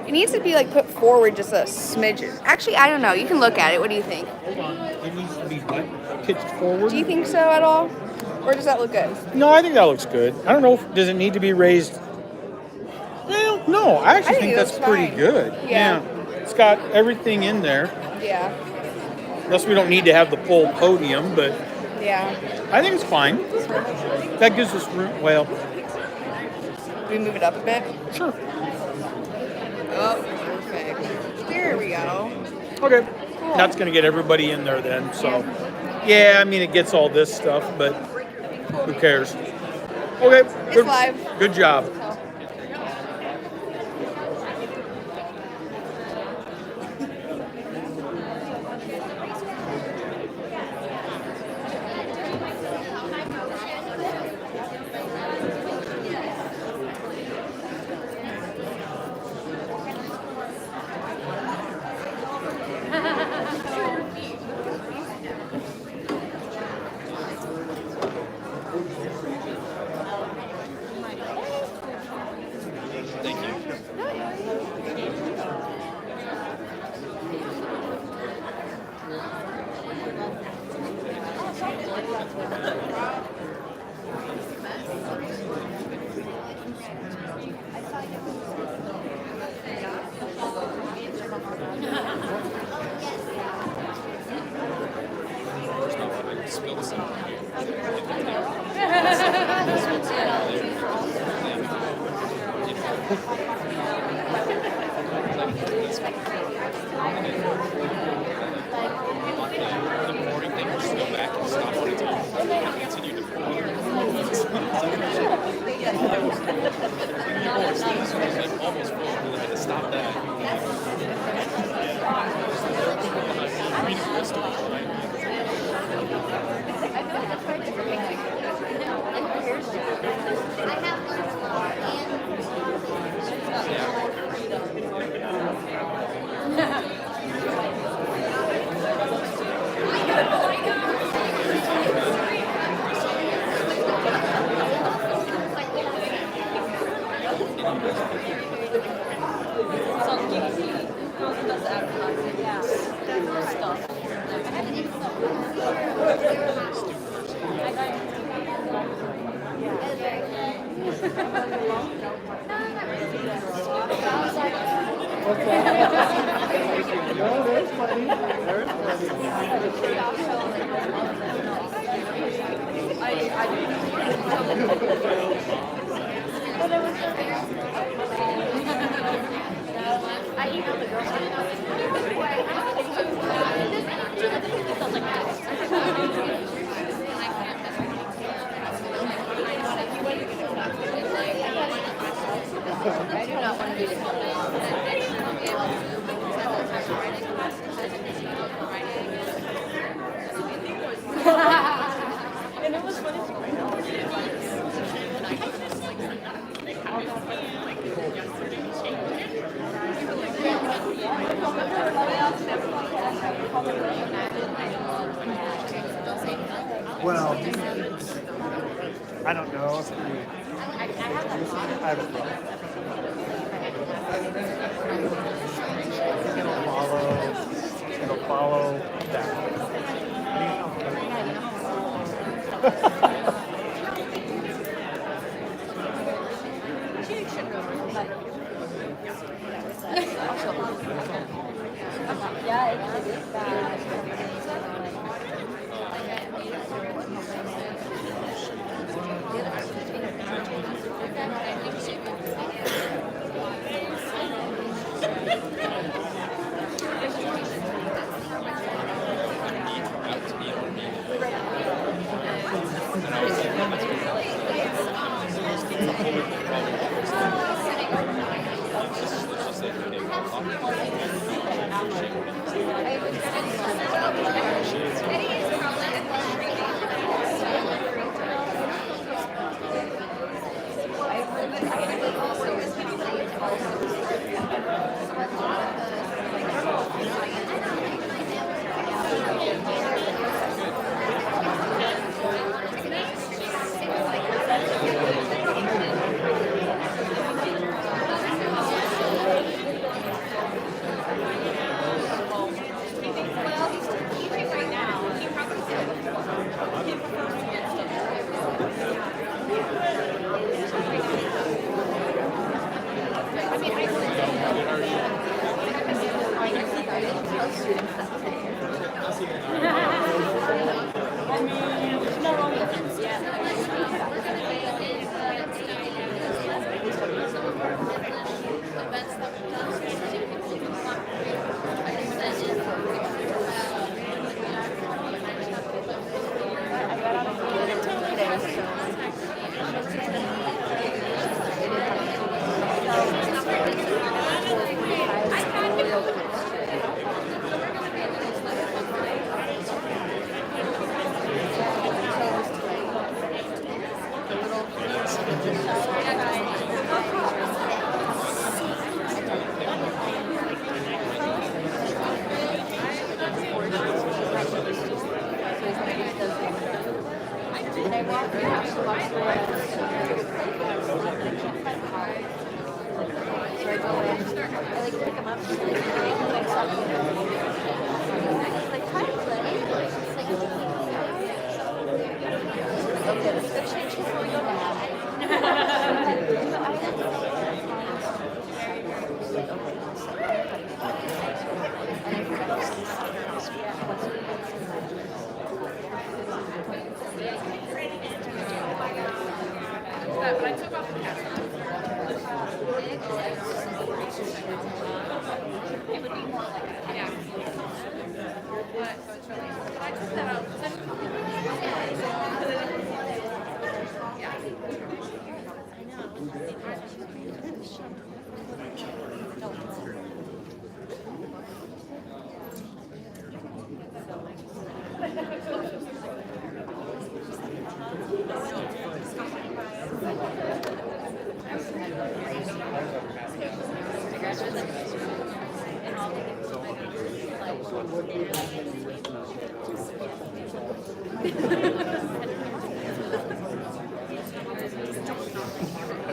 It needs to be like put forward just a smidgen. Actually, I don't know. You can look at it. What do you think? Hold on. It needs to be pitched forward. Do you think so at all? Or does that look good? No, I think that looks good. I don't know. Does it need to be raised? Well, no. I actually think that's pretty good. Yeah. It's got everything in there. Yeah. Unless we don't need to have the full podium, but Yeah. I think it's fine. That gives us room. Well, Do we move it up a bit? sure. Oh, perfect. There we go. Okay. Cool. That's going to get everybody in there then. So, yeah, I mean, it gets all this stuff, but who cares? Okay. It's live. Good job. Well, I don't know. I don't know. It'll follow that.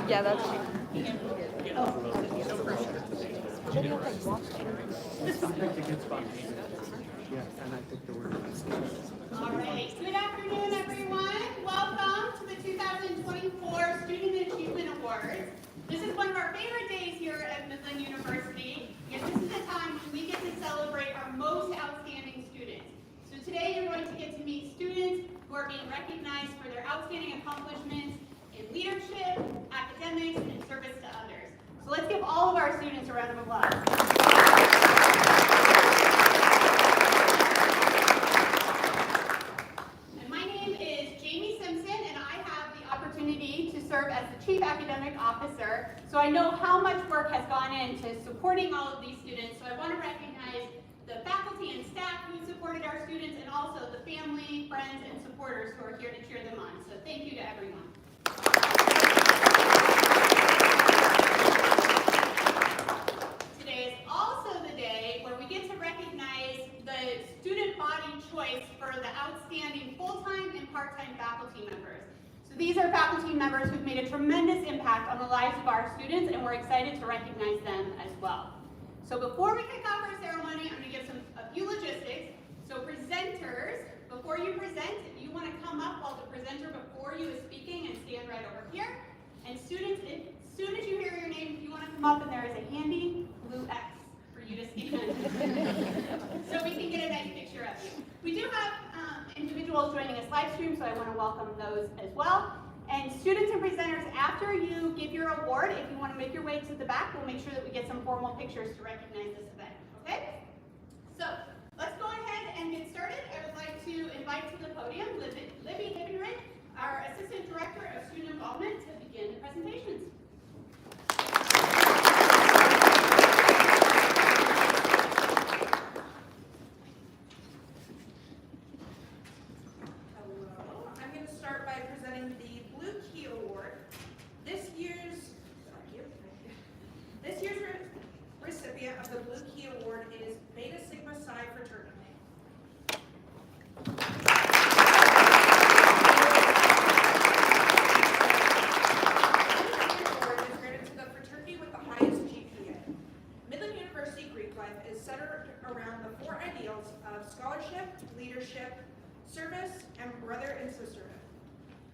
Yeah, that's. All right. Good afternoon, everyone. Welcome to the 2024 Student Achievement Awards. This is one of our favorite days here at Midland University, and this is the time when we get to celebrate our most outstanding students. So today you're going to get to meet students who are being recognized for their outstanding accomplishments in leadership, academics, and service to others. So let's give all of our students a round of applause. Serve as the Chief Academic Officer, so I know how much work has gone into supporting all of these students. So I want to recognize the faculty and staff who supported our students, and also the family, friends, and supporters who are here to cheer them on. So thank you to everyone. Today is also the day where we get to recognize the student body choice for the outstanding full-time and part-time faculty members. These are faculty members who've made a tremendous impact on the lives of our students, and we're excited to recognize them as well. So before we kick off our ceremony, I'm going to give a few logistics. So presenters, before you present, if you want to come up while the presenter before you is speaking, and stand right over here. And students, as soon as you hear your name, if you want to come up, and there is a handy blue X for you to stand so we can get a nice picture of you. We do have individuals joining us live stream, so I want to welcome those as well. And students and presenters, after you give your award, if you want to make your way to the back, we'll make sure that we get some formal pictures to recognize this event, okay? So let's go ahead and get started. I would like to invite to the podium Libby Hibbenrich, our Assistant Director of Student Involvement, to begin the presentations. Of the Blue Key Award is Beta Sigma Psi Fraternity. The award is granted to the fraternity with the highest GPA. Midland University Greek life is centered around the four ideals of scholarship, leadership, service, and brother and sisterhood.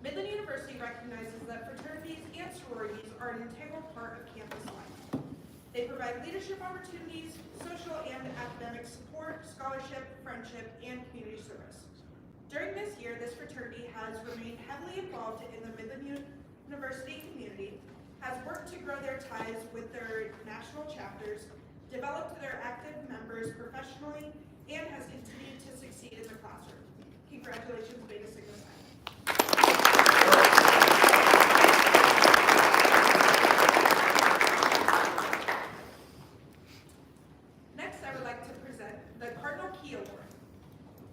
Midland University recognizes that fraternities and sororities are an integral part of campus life. They provide leadership opportunities, social and academic support, scholarship, friendship, and community service. During this year, this fraternity has remained heavily involved in the Midland University community, has worked to grow their ties with their national chapters, developed their active members professionally, and has continued to succeed in the classroom. Congratulations, Beta Sigma Psi.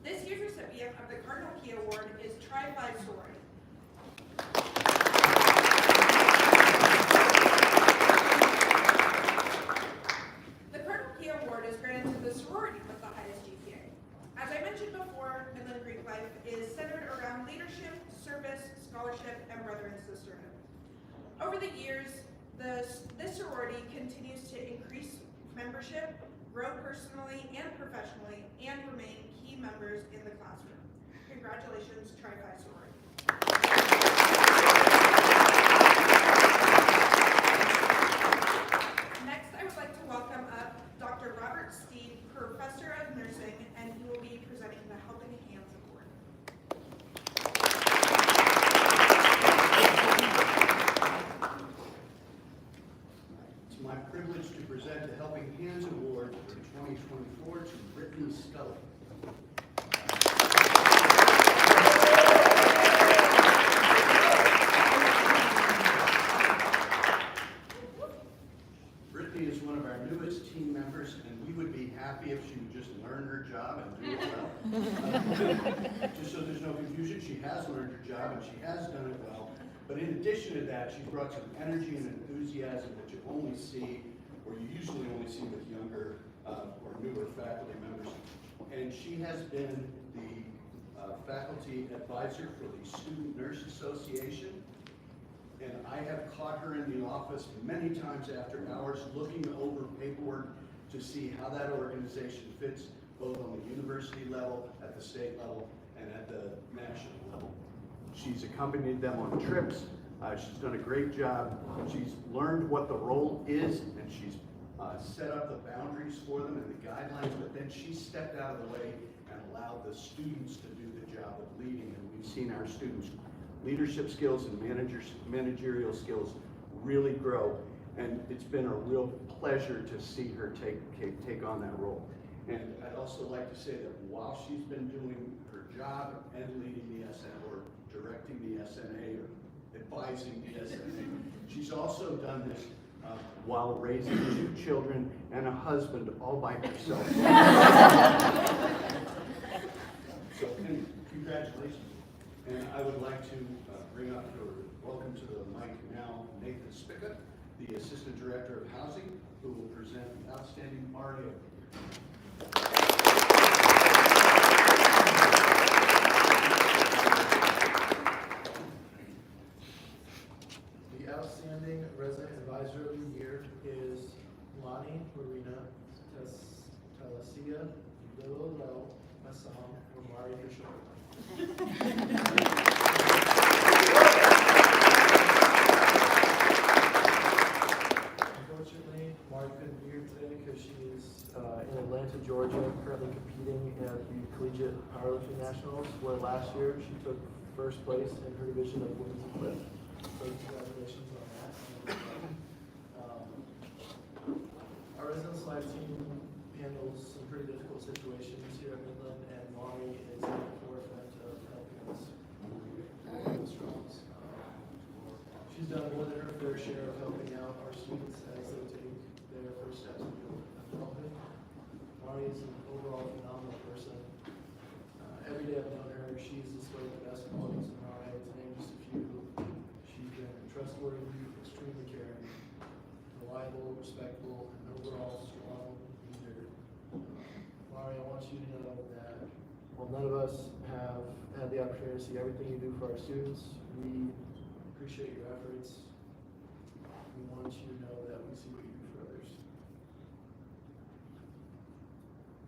This year's recipient of the Cardinal Key Award is Tri-Phi Sorority. The Cardinal Key Award is granted to the sorority with the highest GPA. As I mentioned before, Midland Greek life is centered around leadership, service, scholarship, and brother and sisterhood. Over the years, this sorority continues to increase membership, grow personally and professionally, and remain key members in the classroom. Congratulations, Tri-Phi Sorority. Next, I would like to welcome up Dr. Robert Steed, Professor of Nursing, and he will be presenting the Helping Hands Award. my privilege to present the Helping Hands Award for 2024 to Brittany Scully. Brittany is one of our newest team members, and we would be happy if she would just learn her job and do it well. Just so there's no confusion, she has learned her job and she has done it well. But in addition to that, she brought some energy and enthusiasm that you only see, or you usually only see with younger or newer faculty members. And she has been the faculty advisor for the Student Nurse Association. And I have caught her in the office many times after hours looking over paperwork to see how that organization fits both on the university level, at the state level, and at the national level. She's accompanied them on trips. She's done a great job. She's learned what the role is, and she's set up the boundaries for them and the guidelines, but then she stepped out of the way and allowed the students to do the job of leading. And we've seen our students' leadership skills and managerial skills really grow. And it's been a real pleasure to see her take on that role. And I'd also like to say that while she's been doing her job and leading the SNA or directing the SNA or advising the SNA, she's also done this while raising 2 children and a husband all by herself. So congratulations. And I would like to bring up or welcome to the mic now Nathan Spickett, the Assistant Director of Housing, who will present the Outstanding RA. The Outstanding Resident Advisor of the Year is Lonnie Marina Talasia, Lilo Assam, or Mari for short. Unfortunately, Mari couldn't be here today because she is in Atlanta, Georgia, currently competing at the Collegiate Powerlifting Nationals, where last year she took first place in her division of women's and lift. So congratulations on that. Our residence life team handles some pretty difficult situations here at Midland, and Mari is at the forefront of helping us those struggles. She's done more than her fair share of helping out our students as they take their first steps into adulthood. Mari is an overall phenomenal person. Every day I've known her, she's displayed the best qualities in RA, to name just a few. She's been trustworthy, extremely caring, reliable, respectful, and overall strong leader. Mari, I want you to know that while none of us have had the opportunity to see everything you do for our students, we appreciate your efforts. We want you to know that we see what you do for others.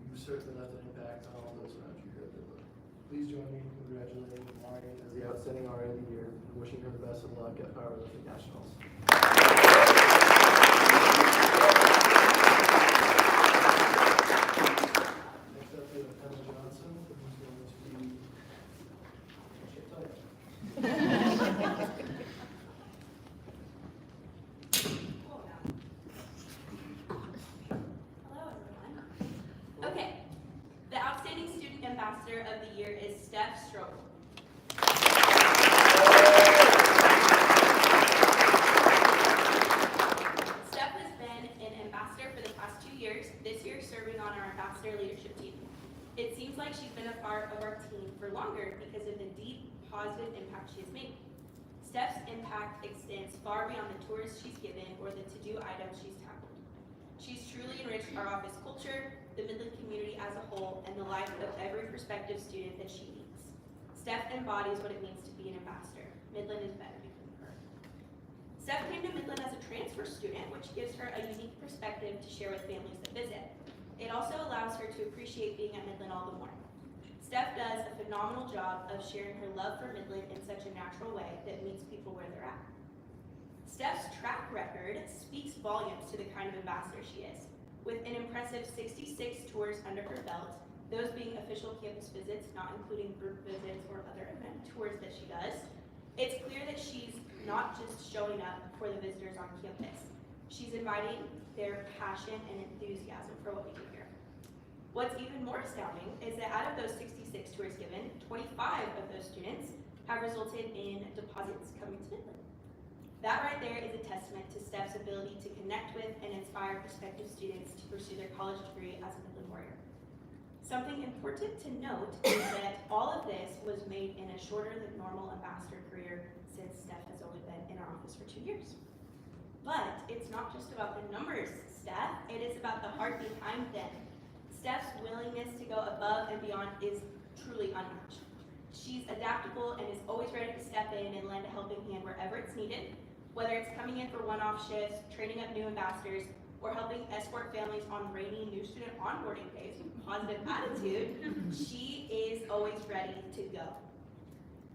You've certainly left an impact on all those around you here at Midland. Please join me in congratulating Mari as the Outstanding RA of the Year and wishing her the best of luck at Powerlifting Nationals. Next up, we have Emma Johnson, who's going to be Hello, everyone. Okay, the Outstanding Student Ambassador of the Year is Steph Strobel. Steph has been an ambassador for the past 2 years, this year serving on our ambassador leadership team. It seems like she's been a part of our team for longer because of the deep, positive impact she has made. Steph's impact extends far beyond the tours she's given or the to-do items she's tackled. She's truly enriched our office culture, the Midland community as a whole, and the life of every prospective student that she meets. Steph embodies what it means to be an ambassador. Midland is better because of her. Steph came to Midland as a transfer student, which gives her a unique perspective to share with families that visit. It also allows her to appreciate being at Midland all the more. Steph does a phenomenal job of sharing her love for Midland in such a natural way that meets people where they're at. Steph's track record speaks volumes to the kind of ambassador she is. With an impressive 66 tours under her belt, those being official campus visits, not including group visits or other event tours that she does, it's clear that she's not just showing up for the visitors on campus. She's inviting their passion and enthusiasm for what we do here. What's even more astounding is that out of those 66 tours given, 25 of those students have resulted in deposits coming to Midland. That right there is a testament to Steph's ability to connect with and inspire prospective students to pursue their college degree as a Midland Warrior. Something important to note is that all of this was made in a shorter than normal ambassador career, since Steph has only been in our office for 2 years. But it's not just about the numbers, Steph, it is about the heart behind them. Steph's willingness to go above and beyond is truly unmatched. She's adaptable and is always ready to step in and lend a helping hand wherever it's needed, whether it's coming in for one-off shifts, training up new ambassadors, or helping escort families on rainy new student onboarding days with a positive attitude. She is always ready to go.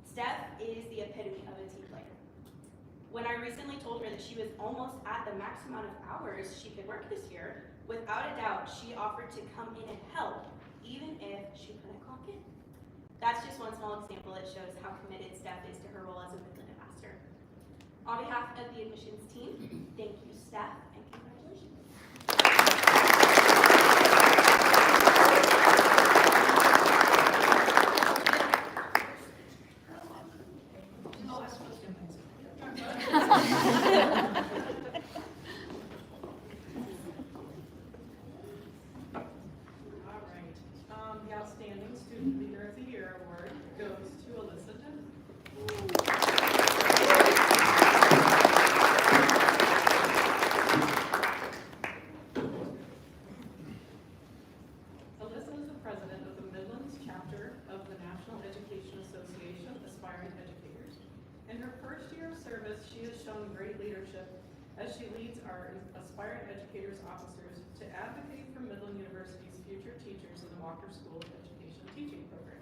Steph is the epitome of a team player. When I recently told her that she was almost at the max amount of hours she could work this year, without a doubt, she offered to come in and help, even if she couldn't clock in. That's just one small example that shows how committed Steph is to her role as a Midland ambassador. On behalf of the admissions team, thank you, Steph, and congratulations. The Outstanding Student Leader of the Year Award goes to Alyssa Denman. Alyssa is the president of the Midlands chapter of the National Education Association Aspiring Educators. In her first year of service, she has shown great leadership as she leads our Aspiring Educators officers to advocate for Midland University's future teachers in the Walker School of Education teaching program.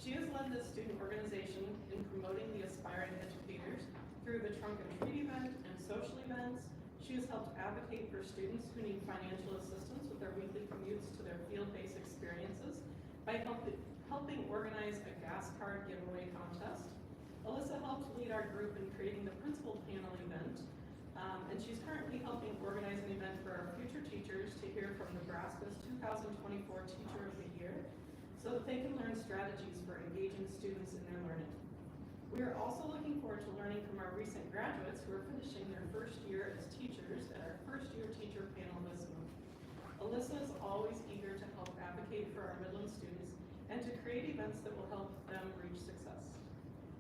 She has led this student organization in promoting the aspiring educators through the trunk and treat event and social events. She has helped advocate for students who need financial assistance with their weekly commutes to their field-based experiences by helping organize a gas card giveaway contest. Alyssa helped lead our group in creating the principal panel event, and she's currently helping organize an event for our future teachers to hear from Nebraska's 2024 Teacher of the Year, so that they can learn strategies for engaging students in their learning. We are also looking forward to learning from our recent graduates who are finishing their first year as teachers at our first year teacher panel this month. Alyssa is always eager to help advocate for our Midland students and to create events that will help them reach success.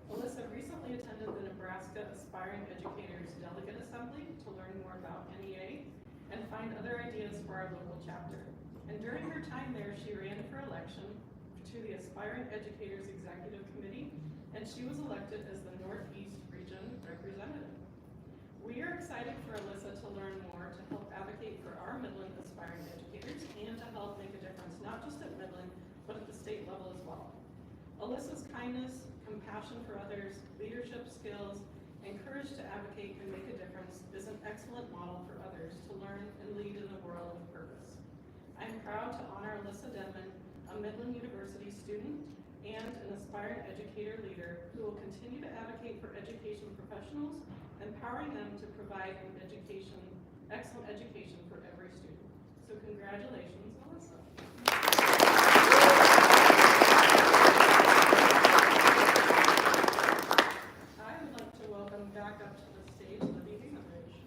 Alyssa recently attended the Nebraska Aspiring Educators Delegate Assembly to learn more about NEA and find other ideas for our local chapter. And during her time there, she ran for election to the Aspiring Educators Executive Committee, and she was elected as the Northeast Region Representative. We are excited for Alyssa to learn more to help advocate for our Midland aspiring educators and to help make a difference, not just at Midland, but at the state level as well. Alyssa's kindness, compassion for others, leadership skills, and courage to advocate and make a difference is an excellent model for others to learn and lead in a world of purpose. I'm proud to honor Alyssa Denman, a Midland University student and an aspiring educator leader who will continue to advocate for education professionals, empowering them to provide an excellent education for every student. So congratulations, Alyssa. I would like to welcome back up to the stage Libby Gingrich.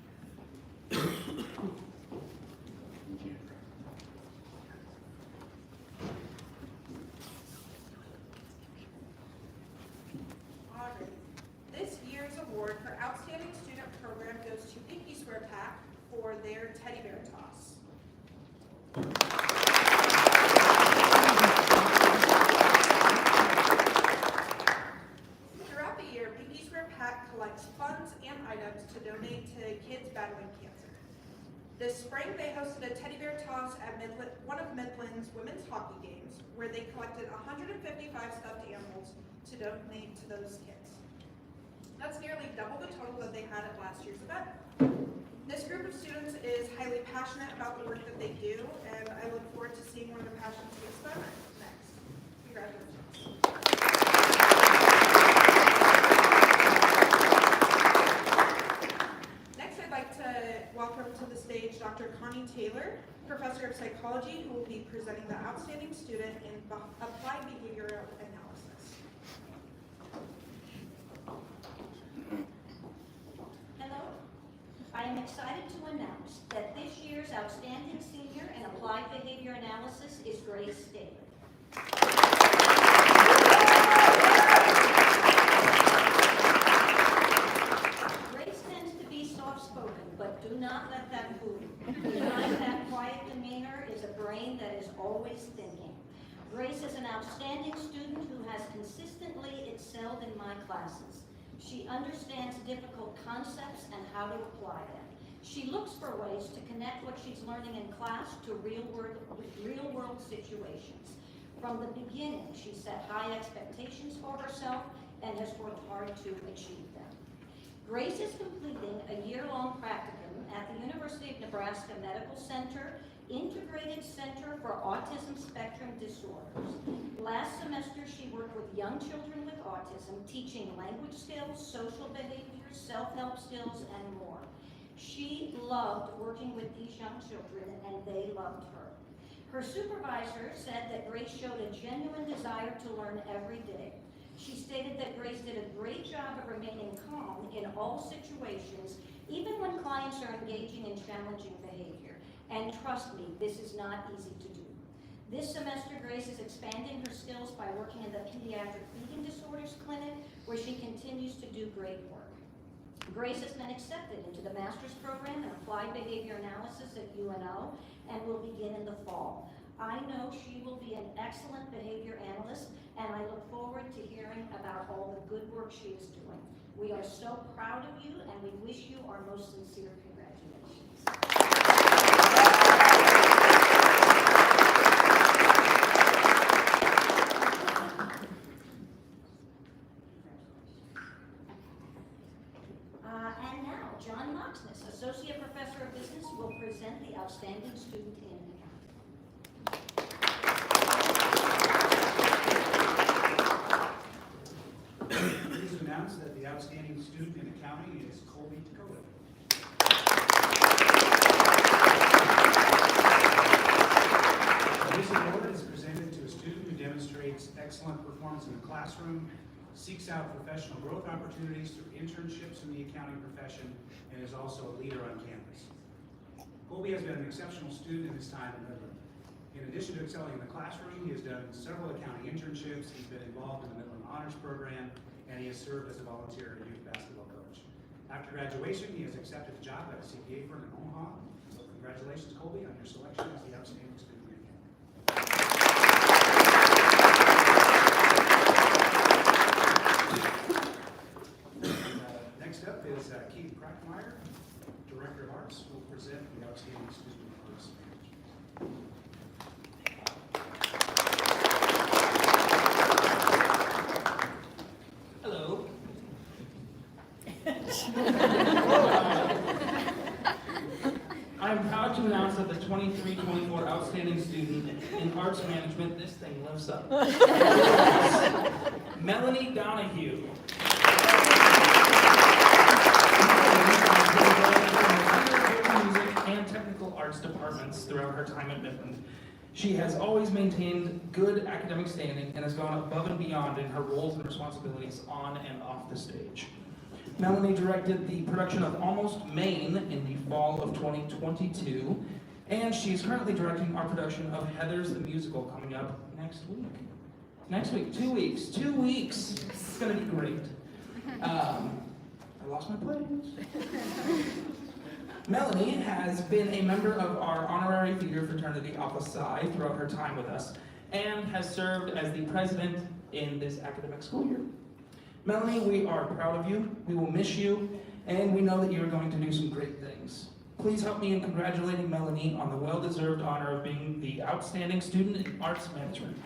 Alright. This year's award for Outstanding Student Program goes to Pinky Swear Pack for their teddy bear toss. Throughout the year, Pinky Swear Pack collects funds and items to donate to kids battling cancer. This spring, they hosted a teddy bear toss at one of Midland's women's hockey games, where they collected 155 stuffed animals to donate to those kids. That's nearly double the total that they had at last year's event. This group of students is highly passionate about the work that they do, and I look forward to seeing where their passion takes them next. Congratulations. Next, I'd like to welcome to the stage Dr. Connie Taylor, Professor of Psychology, who will be presenting the Outstanding Student in Applied Behavioral Analysis. Hello. I am excited to announce that this year's Outstanding Senior in Applied Behavior Analysis is Grace Daly. Grace tends to be soft-spoken, but do not let that fool you. Behind that quiet demeanor is a brain that is always thinking. Grace is an outstanding student who has consistently excelled in my classes. She understands difficult concepts and how to apply them. She looks for ways to connect what she's learning in class to real-world situations. From the beginning, she set high expectations for herself and has worked hard to achieve them. Grace is completing a year-long practicum at the University of Nebraska Medical Center, Integrated Center for Autism Spectrum Disorders. Last semester, she worked with young children with autism, teaching language skills, social behaviors, self-help skills, and more. She loved working with these young children, and they loved her. Her supervisor said that Grace showed a genuine desire to learn every day. She stated that Grace did a great job of remaining calm in all situations, even when clients are engaging in challenging behavior. And trust me, this is not easy to do. This semester, Grace is expanding her skills by working in the Pediatric Eating Disorders Clinic, where she continues to do great work. Grace has been accepted into the master's program in Applied Behavior Analysis at UNO and will begin in the fall. I know she will be an excellent behavior analyst, and I look forward to hearing about all the good work she is doing. We are so proud of you, and we wish you our most sincere congratulations. And now, John Moxness, Associate Professor of Business, will present the Outstanding Student in Accounting. Pleased to announce that the Outstanding Student in Accounting is Colby Dakota. This award is presented to a student who demonstrates excellent performance in the classroom, seeks out professional growth opportunities through internships in the accounting profession, and is also a leader on campus. Colby has been an exceptional student in his time in Midland. In addition to excelling in the classroom, he has done several accounting internships, he's been involved in the Midland Honors Program, and he has served as a volunteer youth basketball coach. After graduation, he has accepted a job at a CPA firm in Omaha. So congratulations, Colby, on your selection as the Outstanding Student in Accounting. Next up is Keith Krackmeyer, Director of Arts, who will present the Outstanding Student in Arts Management. Hello. I'm proud to announce that the 23-24 Outstanding Student in Arts Management, this thing lives up, Melanie Donahue. Music and technical arts departments throughout her time at Midland. She has always maintained good academic standing and has gone above and beyond in her roles and responsibilities on and off the stage. Melanie directed the production of Almost Maine in the fall of 2022, and she's currently directing our production of Heathers the Musical coming up next week. Next week, 2 weeks. 2 weeks. It's gonna be great. I lost my place. Melanie has been a member of our honorary theater fraternity Alpha Psi throughout her time with us and has served as the president in this academic school year. Melanie, we are proud of you, we will miss you, and we know that you're going to do some great things. Please help me in congratulating Melanie on the well-deserved honor of being the Outstanding Student in Arts Management.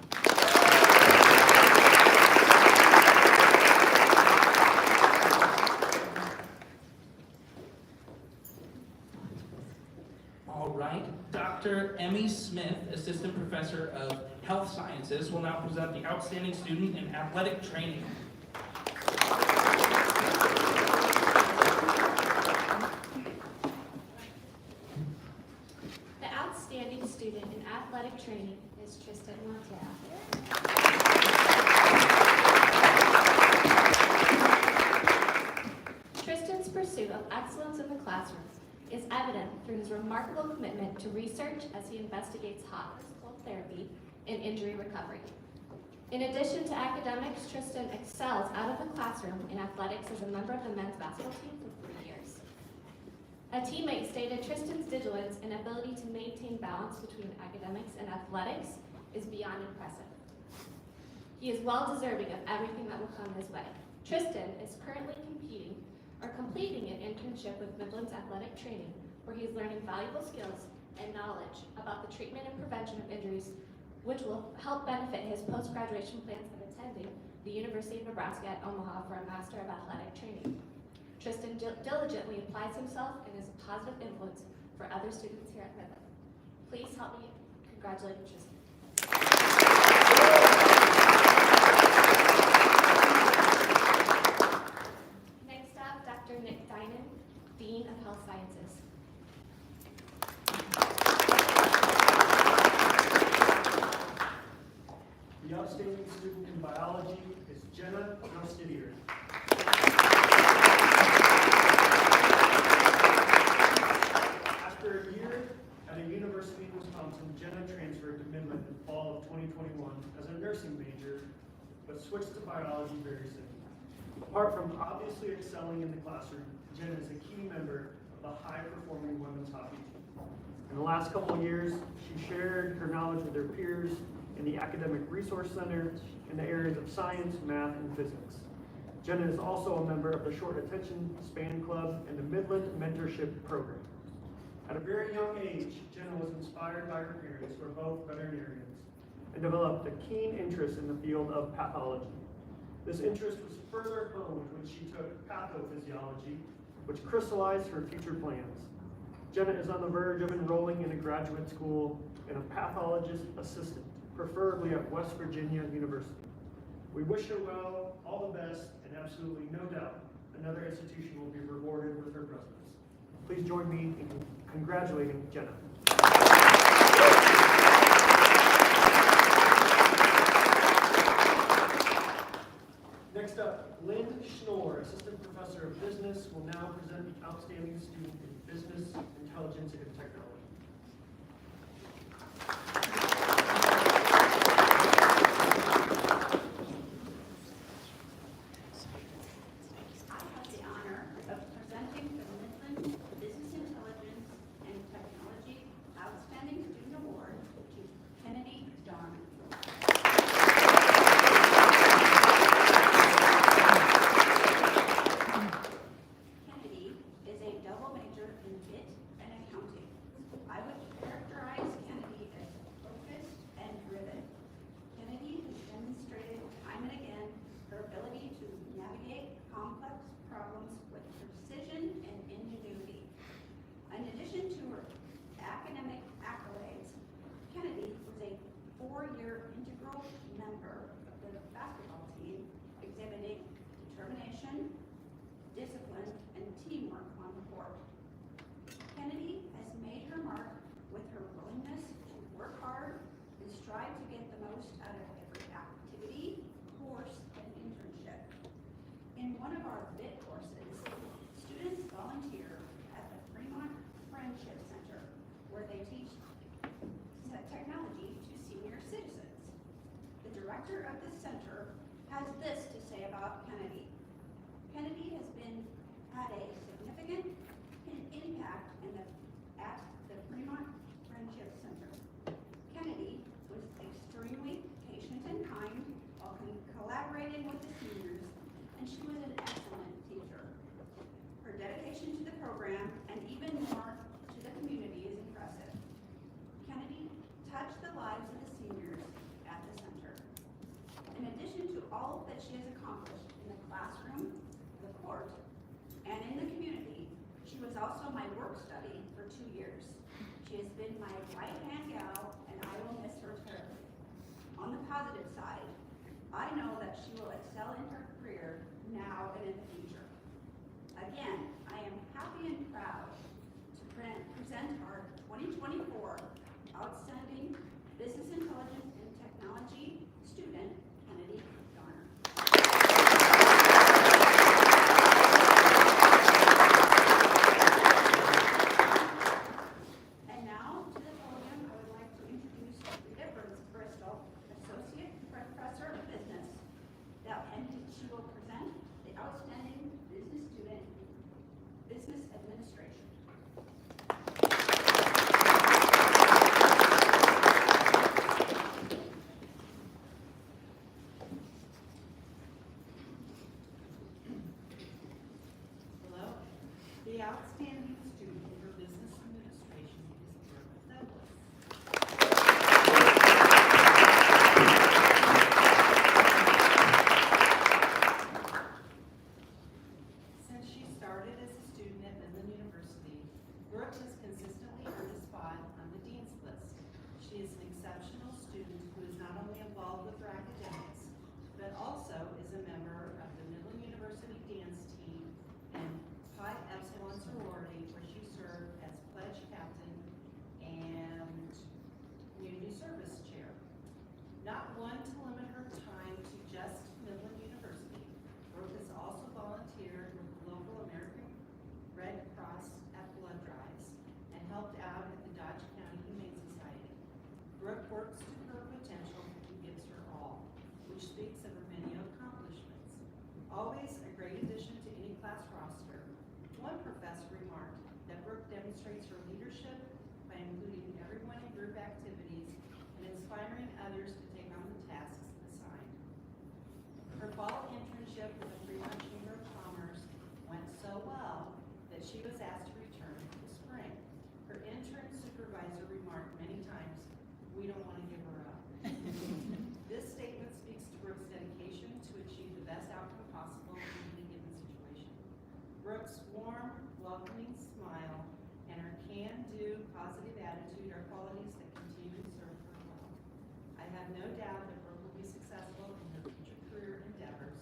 All right, Dr. Emmy Smith, Assistant Professor of Health Sciences, will now present the Outstanding Student in Athletic Training. outstanding student in athletic training is Tristan Montero. Tristan's pursuit of excellence in the classroom is evident through his remarkable commitment to research as he investigates hot physical therapy and injury recovery. In addition to academics, Tristan excels out of the classroom in athletics as a member of the men's basketball team for 3 years. A teammate stated Tristan's vigilance and ability to maintain balance between academics and athletics is beyond impressive. He is well deserving of everything that will come his way. Tristan is currently completing an internship with Midland's Athletic Training, where he is learning valuable skills and knowledge about the treatment and prevention of injuries, which will help benefit his post-graduation plans of attending the University of Nebraska at Omaha for a Master of Athletic Training. Tristan diligently applies himself and is a positive influence for other students here at Midland. Please help me congratulate Tristan. Next up, Dr. Nick Dinan, Dean of Health Sciences. The outstanding student in biology is Jenna Rostidier. After a year at a university in Wisconsin, Jenna transferred to Midland in fall of 2021 as a nursing major, but switched to biology very soon. Apart from obviously excelling in the classroom, Jenna is a key member of the high-performing women's hockey team. In the last couple of years, she shared her knowledge with her peers in the Academic Resource Center in the areas of science, math, and physics. Jenna is also a member of the Short Attention Span Club and the Midland Mentorship Program. At a very young age, Jenna was inspired by her parents, who are both veterinarians, and developed a keen interest in the field of pathology. This interest was further honed when she took pathophysiology, which crystallized her future plans. Jenna is on the verge of enrolling in a graduate school and a pathologist assistant, preferably at West Virginia University. We wish her well, all the best, and absolutely no doubt another institution will be rewarded with her presence. Please join me in congratulating Jenna. Next up, Lynn Schnorr, Assistant Professor of Business, will now present the outstanding student in Business, Intelligence, and Technology. Discipline, and teamwork on the court. Kennedy has made her mark with her willingness to work hard and strive to get the most out of every activity, course, and internship. In one of our BIT courses, students volunteer at the Fremont Friendship Center, where they teach technology to senior citizens. The director of the center has this to say about Kennedy. Kennedy has had a significant impact at the Fremont Friendship Center. Kennedy was extremely patient and kind while collaborating with the seniors, and she was an excellent teacher. Her dedication to the program, and even more to the community, is impressive. Kennedy touched the lives of the seniors at the center. In addition to all that she has accomplished in the classroom, the court, and in the community, she was also my work study for 2 years. She has been my right-hand gal, and I will miss her terribly. On the positive side, I know that she will excel in her career now and in the future. Again, I am happy and proud to present our 2024 Outstanding Business Intelligence and Technology student, Kennedy Garner. And now to the podium, I would like to introduce Rita Bristol, Associate Professor of Business, and she will present the Outstanding Business Student Business Administration. Hello. The outstanding student for business administration is Brooke Douglas. Since she started as a student at Midland University, Brooke has consistently earned a spot on the dean's list. She is an exceptional student who is not only involved with her academics, but also is a member of the Midland University dance team and Pi Epsilon sorority, where she served as pledge captain and community service chair. Not one to limit her time to just Midland University, Brooke has also volunteered with the local American Red Cross at blood drives and helped out at the Dodge County Humane Society. Brooke works to her potential and gives her all, which speaks of her many accomplishments. Always a great addition to any class roster, one professor remarked that Brooke demonstrates her leadership by including everyone in group activities and inspiring others to take on the tasks assigned. Her fall internship with the Fremont Chamber of Commerce went so well that she was asked to return for the spring. Her intern supervisor remarked many times, "We don't want to give her up." This statement speaks to Brooke's dedication to achieve the best outcome possible in any given situation. Brooke's warm, welcoming smile and her can-do, positive attitude are qualities that continue to serve her well. I have no doubt that Brooke will be successful in her future career endeavors.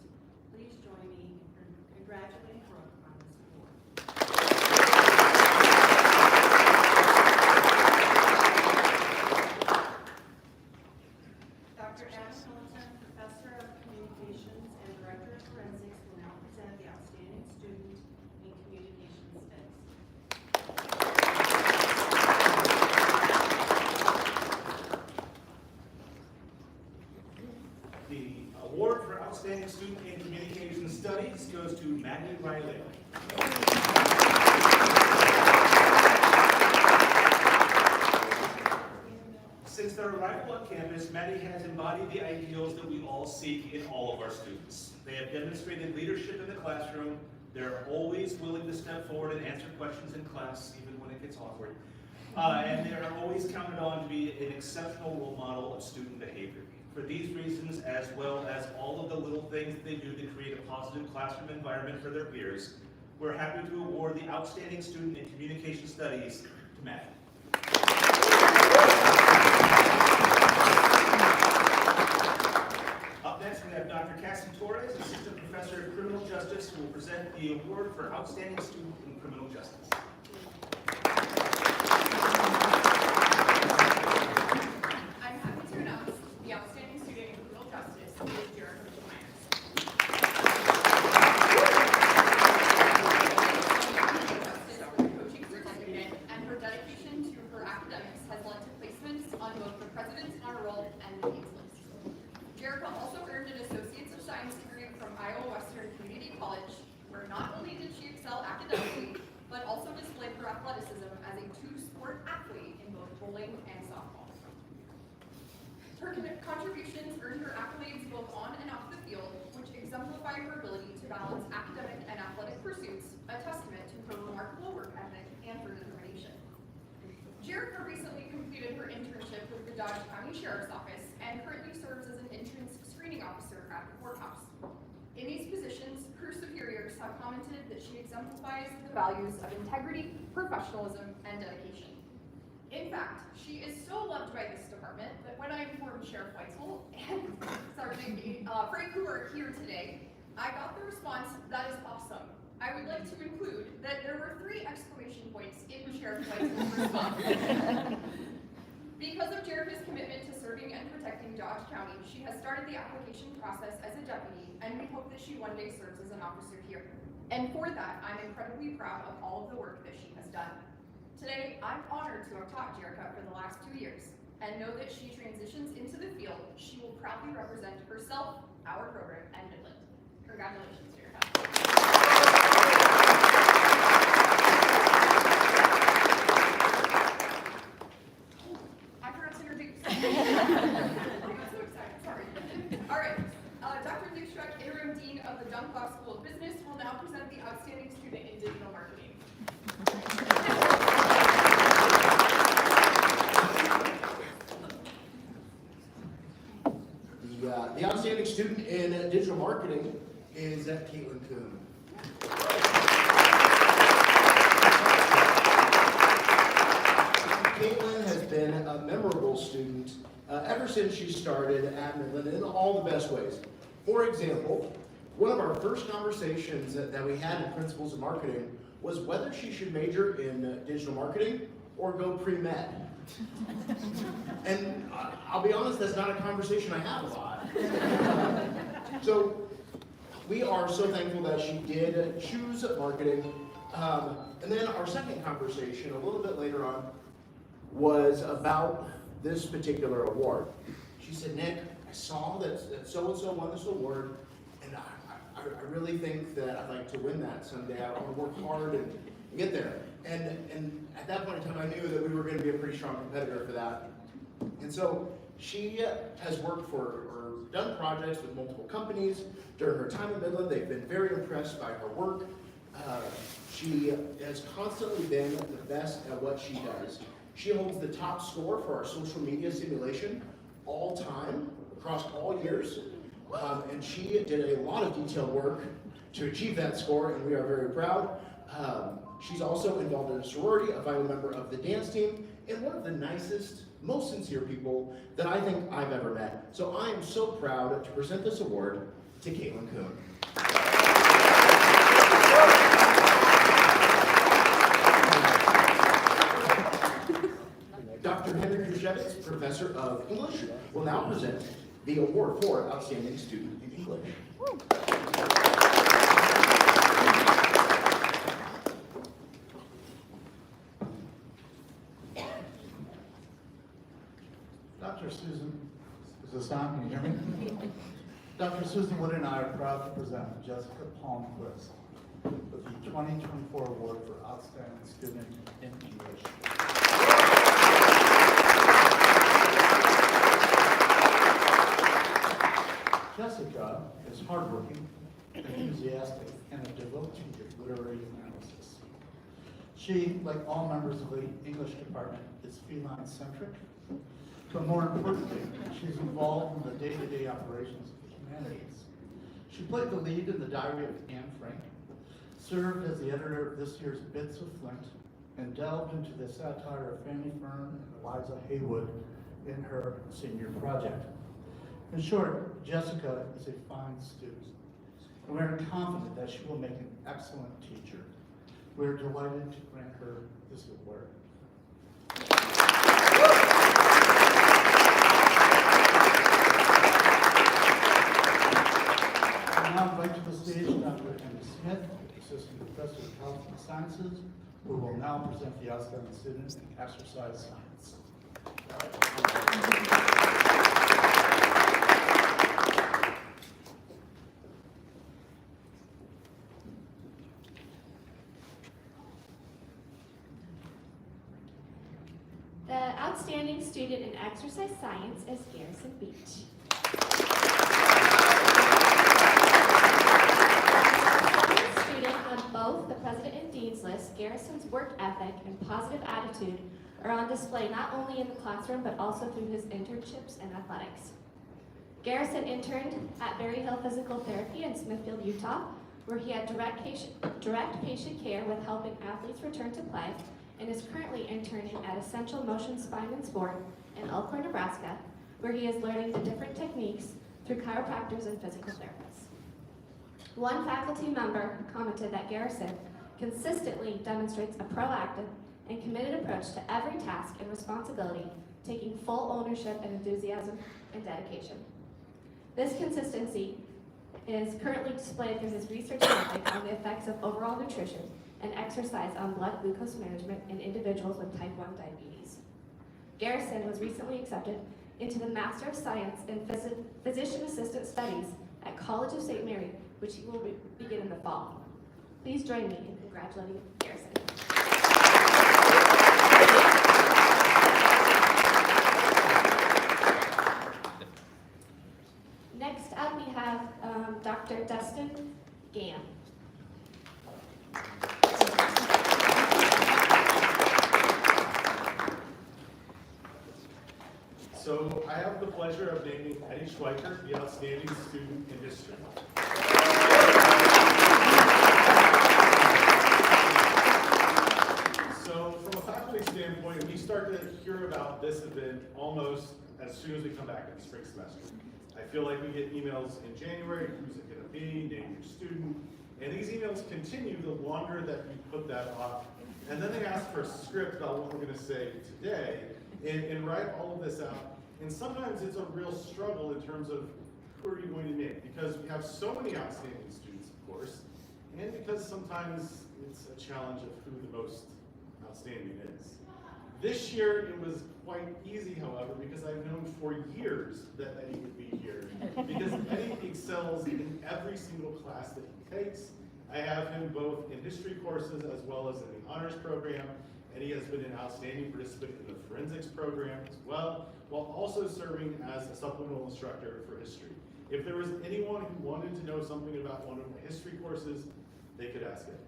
Please join me in congratulating Brooke on this award. Dr. Adam Hilton, Professor of Communications and Director of Forensics, will now present the Outstanding Student in Communications Studies. The award for Outstanding Student in Communication Studies goes to Maddie Riley. Since their arrival on campus, Maddie has embodied the ideals that we all seek in all of our students. They have demonstrated leadership in the classroom. They're always willing to step forward and answer questions in class, even when it gets awkward. And they are always counted on to be an exceptional role model of student behavior. For these reasons, as well as all of the little things they do to create a positive classroom environment for their peers, we're happy to award the Outstanding Student in Communication Studies to Matt. Up next, we have Dr. Cassie Torres, Assistant Professor of Criminal Justice, who will present the award for Outstanding Student in Criminal Justice. I'm happy to announce the Outstanding Student in Criminal Justice is Jericho Myers. Coaching certificate and her dedication to her academics has led to placements on both the President's Honor Roll and the Dean's List. Jericho also earned an Associates of Science degree from Iowa Western Community College, where not only did she excel academically, but also displayed her athleticism as a two-sport athlete in both bowling and softball. Her contributions earned her accolades both on and off the field, which exemplify her ability to balance academic and athletic pursuits, a testament to her remarkable work ethic and her determination. Jericho recently completed her internship with the Dodge County Sheriff's Office and currently serves as an entrance screening officer at the courthouse. In these positions, her superiors have commented that she exemplifies the values of integrity, professionalism, and dedication. In fact, she is so loved by this department that when I informed Sheriff Weitzel and Sergeant Frank, who are here today, I got the response, "That is awesome." I would like to include that there were 3 exclamation points in Sheriff Weitzel's response. Because of Jerica's commitment to serving and protecting Dodge County, she has started the application process as a deputy, and we hope that she one day serves as an officer here. And for that, I'm incredibly proud of all of the work that she has done. Today, I'm honored to have taught Jerica for the last 2 years, and know that she transitions into the field, she will proudly represent herself, our program, and Midland. Congratulations, Jerica. I forgot to introduce. I got so excited, sorry. All right, Dr. Nick Schreck, Interim Dean of the Dunklow School of Business, will now present the Outstanding Student in Digital Marketing. The outstanding student in digital marketing is Caitlin Kuhn. Caitlin has been a memorable student ever since she started at Midland in all the best ways. For example, one of our first conversations that we had in Principles of Marketing was whether she should major in digital marketing or go pre-med. And I'll be honest, that's not a conversation I have a lot. So we are so thankful that she did choose marketing. And then our second conversation, a little bit later on, was about this particular award. She said, Nick, I saw that so-and-so won this award, and I really think that I'd like to win that someday. I want to work hard and get there. And at that point in time, I knew that we were going to be a pretty strong competitor for that. And so she has worked for, or done projects with multiple companies. During her time in Midland, they've been very impressed by her work. She has constantly been the best at what she does. She holds the top score for our social media simulation all time, across all years. And she did a lot of detailed work to achieve that score, and we are very proud. She's also involved in a sorority, a vital member of the dance team, and one of the nicest, most sincere people that I think I've ever met. So I am so proud to present this award to Caitlin Kuhn. Dr. Henry Kruszewicz, Professor of English, will now present the award for Outstanding Student in English. Dr. Susan, is this on? Can you hear me? Dr. Susan Wood and I are proud to present Jessica Palmquist with the 2024 Award for Outstanding Student in English. Jessica is hardworking, enthusiastic, and a devotee to literary analysis. She, like all members of the English department, is feline-centric, but more importantly, she's involved in the day-to-day operations of the humanities. She played the lead in The Diary of Anne Frank, served as the editor of this year's Bits of Flint, and delved into the satire of Fanny Fern and Eliza Haywood in her senior project. In short, Jessica is a fine student, and we are confident that she will make an excellent teacher. We are delighted to grant her this award. I now invite to the stage Dr. Andy Smith, Assistant Professor of Health and Sciences, who will now present the Outstanding Student in Exercise Science. The Outstanding Student in Exercise Science is Garrison Beach. Student on both the President and Dean's list, Garrison's work ethic and positive attitude are on display not only in the classroom but also through his internships and athletics. Garrison interned at Berry Hill Physical Therapy in Smithfield, Utah, where he had direct patient care with helping athletes return to play, and is currently interning at Essential Motion Spine and Sport in Elkhorn, Nebraska, where he is learning the different techniques through chiropractors and physical therapists. One faculty member commented that Garrison consistently demonstrates a proactive and committed approach to every task and responsibility, taking full ownership and enthusiasm and dedication. This consistency is currently displayed through his research ethic on the effects of overall nutrition and exercise on blood glucose management in individuals with type 1 diabetes. Garrison was recently accepted into the Master of Science in Physician Assistant Studies at College of St. Mary, which he will begin in the fall. Please join me in congratulating Garrison. Next up, we have Dr. Dustin Gam. So I have the pleasure of naming Eddie Schweiker the Outstanding Student in History. So from a faculty standpoint, we start to hear about this event almost as soon as we come back in the spring semester. I feel like we get emails in January, who's it going to be, name your student, and these emails continue the longer that you put that off. And then they ask for a script about what we're going to say today and write all of this out. And sometimes it's a real struggle in terms of who are you going to name, because we have so many outstanding students, of course, and because sometimes it's a challenge of who the most outstanding is. This year it was quite easy, however, because I've known for years that Eddie would be here, because Eddie excels in every single class that he takes. I have him both in history courses as well as in the honors program. Eddie has been an outstanding participant in the forensics program as well, while also serving as a supplemental instructor for history. If there was anyone who wanted to know something about one of my history courses, they could ask Eddie.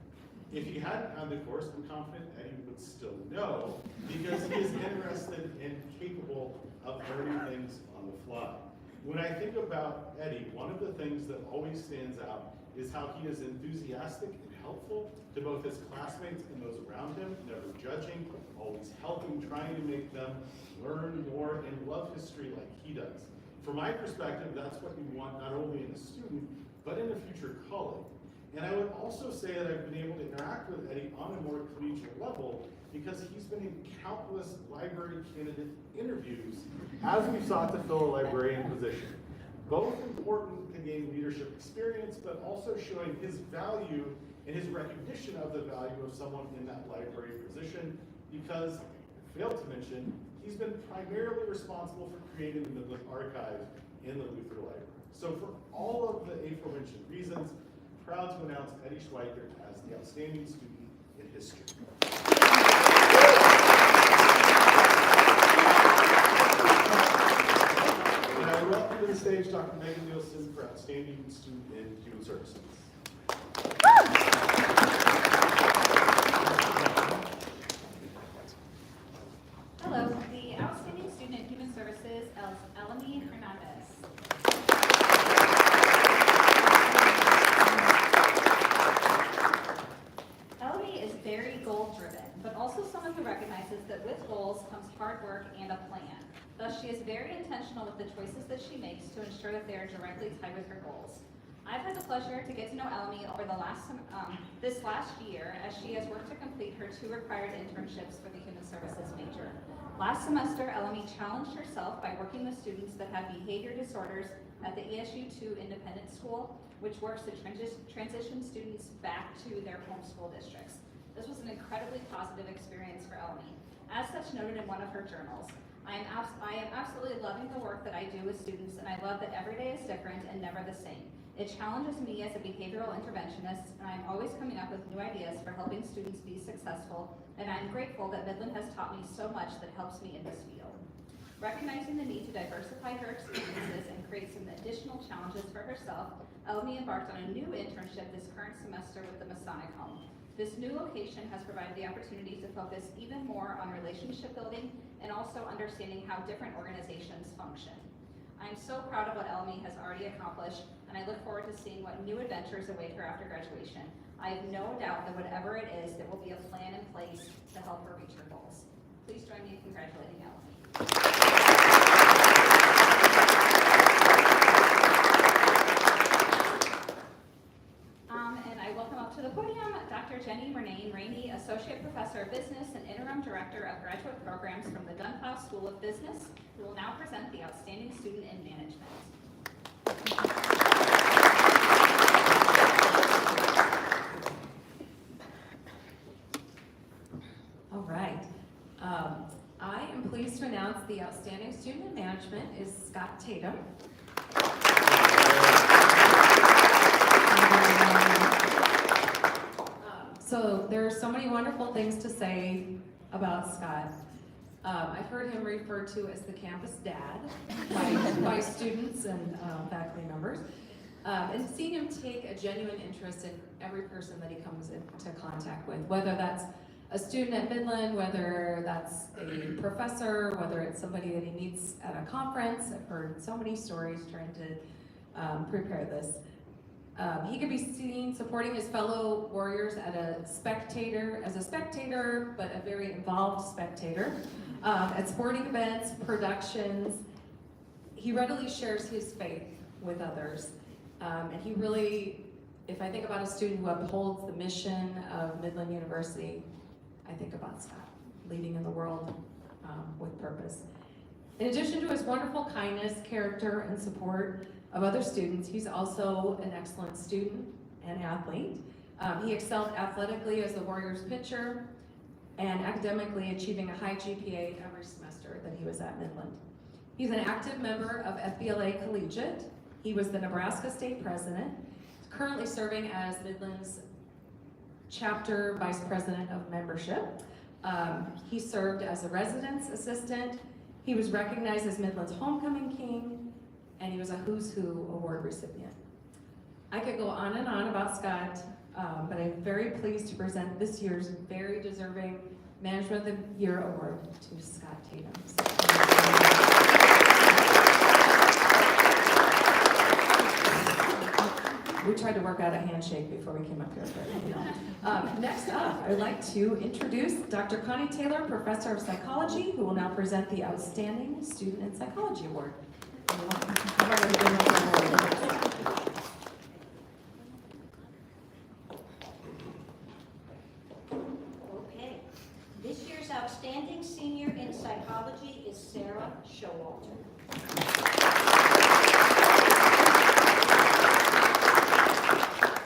If he hadn't had the course, I'm confident Eddie would still know, because he is interested and capable of learning things on the fly. When I think about Eddie, one of the things that always stands out is how he is enthusiastic and helpful to both his classmates and those around him, never judging, always helping, trying to make them learn more and love history like he does. From my perspective, that's what you want not only in a student, but in a future colleague. And I would also say that I've been able to interact with Eddie on a more collegiate level because he's been in countless library candidate interviews as we've sought to fill a librarian position. Both important to gain leadership experience, but also showing his value and his recognition of the value of someone in that library position, because, I failed to mention, he's been primarily responsible for creating the Midland Archive in the Luther Library. So for all of the aforementioned reasons, proud to announce Eddie Schweiker as the Outstanding Student in History. And I welcome to the stage Dr. Megan Nielsen for Outstanding Student in Human Services. Hello, the Outstanding Student in Human Services is Eleni Hernandez. Eleni is very goal-driven, but also someone who recognizes that with goals comes hard work and a plan. Thus, she is very intentional with the choices that she makes to ensure that they are directly tied with her goals. I've had the pleasure to get to know Eleni over this last year as she has worked to complete her 2 required internships for the Human Services major. Last semester, Eleni challenged herself by working with students that have behavior disorders at the ESU2 Independent School, which works to transition students back to their home school districts. This was an incredibly positive experience for Eleni. As such noted in one of her journals, I am absolutely loving the work that I do with students, and I love that every day is different and never the same. It challenges me as a behavioral interventionist, and I'm always coming up with new ideas for helping students be successful, and I'm grateful that Midland has taught me so much that helps me in this field. Recognizing the need to diversify her experiences and create some additional challenges for herself, Eleni embarked on a new internship this current semester with the Masonic Home. This new location has provided the opportunity to focus even more on relationship building and also understanding how different organizations function. I'm so proud of what Eleni has already accomplished, and I look forward to seeing what new adventures await her after graduation. I have no doubt that whatever it is, there will be a plan in place to help her reach her goals. Please join me in congratulating Eleni. And I welcome up to the podium Dr. Jenny Rainey, Associate Professor of Business and Interim from the Dunhouse School of Business, who will now present the Outstanding Student in Management. All right. I am pleased to announce the Outstanding Student in Management is Scott Tatum. So there are so many wonderful things to say about Scott. I've heard him referred to as the campus dad by students and faculty members. And seeing him take a genuine interest in every person that he comes into contact with, whether that's a student at Midland, whether that's a professor, whether it's somebody that he meets at a conference. I've heard so many stories trying to prepare this. He could be seen supporting his fellow warriors as a spectator, but a very involved spectator, at sporting events, productions. He readily shares his faith with others. And he really, if I think about a student who upholds the mission of Midland University, I think about Scott, leading in the world with purpose. In addition to his wonderful kindness, character, and support of other students, he's also an excellent student and athlete. He excelled athletically as the Warriors pitcher and academically achieving a high GPA every semester that he was at Midland. He's an active member of FBLA Collegiate. He was the Nebraska State President, currently serving as Midland's Chapter Vice President of Membership. He served as a residence assistant. He was recognized as Midland's Homecoming King, and he was a Who's Who award recipient. I could go on and on about Scott, but I'm very pleased to present this year's very deserving Management of the Year award to Scott Tatum. We tried to work out a handshake before we came up here, but next up, I'd like to introduce Dr. Connie Taylor, Professor of Psychology, who will now present the Outstanding Student in Psychology Award. Okay. This year's Outstanding Senior in Psychology is Sarah Showalter.